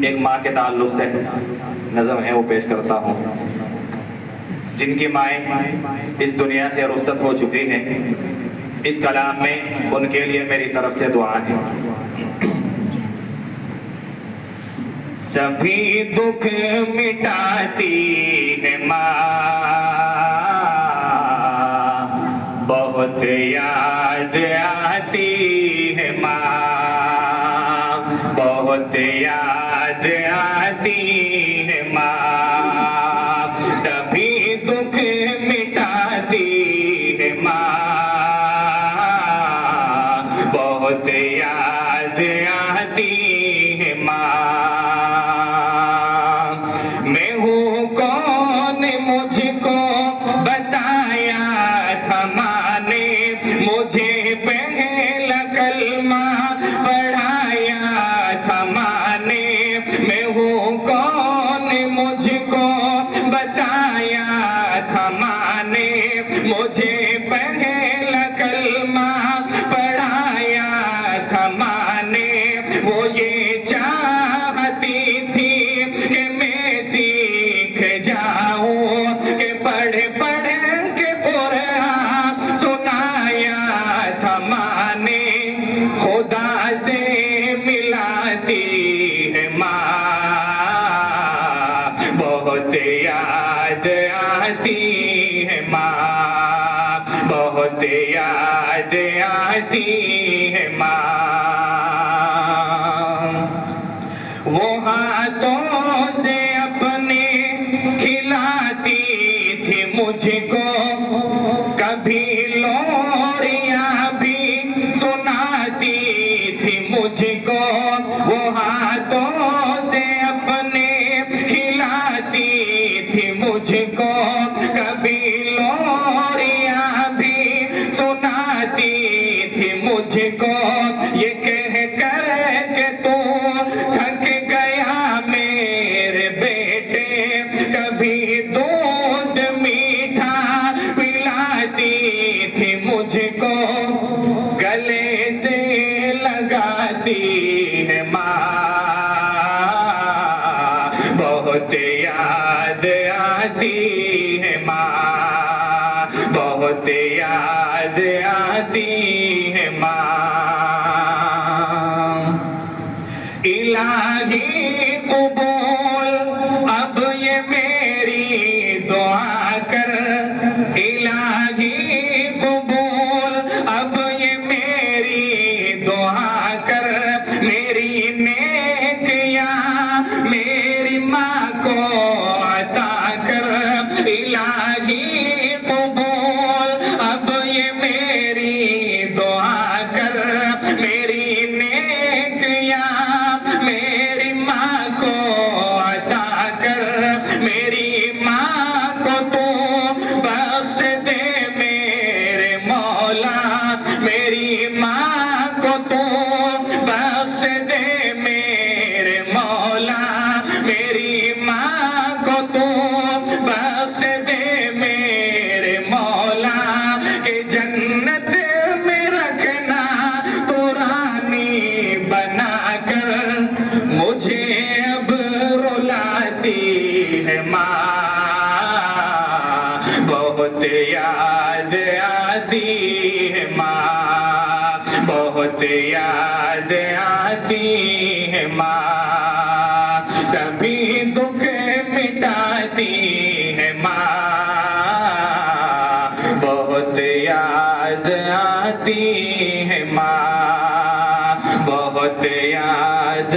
एक माँ के ताल्लुक से नज़म है वो पेश करता हूँ। जिनकी माएँ इस दुनिया से रुखसत हो चुकी हैं, इस कलाम में उनके लिए मेरी तरफ से दुआ है। सभी दुख मिटाती है माँ, बहुत याद आती है माँ, बहुत याद आती है माँ। सभी दुख मिटाती है माँ, बहुत याद आती है माँ। मैं हूँ कौन मुझको बताया था माँ ने, मुझे पहला कलमा पढ़ाया था माँ ने। मैं हूँ कौन मुझको बताया था माँ ने, मुझे पहला कलमा पढ़ाया था माँ ने। वो ये चाहती थी कि मैं सीख जाऊं, कि पढ़ पढ़ के कुरान सुनाया था माँ ने। खुदा से मिलाती है माँ, बहुत याद आती है माँ, बहुत याद आती है माँ। वो हाथों से अपने खिलाती थी मुझको, कभी लोरियां भी सुनाती थी मुझको। वो हाथों से अपने खिलाती थी मुझको, कभी लोरियां भी सुनाती थी मुझको। ये कह कर के तू थक गया मेरे बेटे, कभी दूध मीठा पिलाती थी मुझको। गले से लगाती है माँ, बहुत याद आती है माँ, बहुत याद आती है माँ। इलाही कबूल अब ये मेरी दुआ कर, इलाही कबूल अब ये मेरी दुआ कर। मेरी नेकियां मेरी माँ को अता कर, इलाही कबूल अब ये मेरी दुआ कर। मेरी नेकियां मेरी माँ को अता कर, मेरी माँ को तू बख्श दे मेरे मौला, मेरी माँ को तू बख्श दे मेरे मौला, मेरी माँ को तू बख्श दे मेरे मौला। के जन्नत में रखना तो रानी बना कर, मुझे अब रुलाती है माँ, बहुत याद आती है माँ, बहुत याद आती है माँ। सभी दुख मिटाती है माँ, बहुत याद आती है माँ, बहुत याद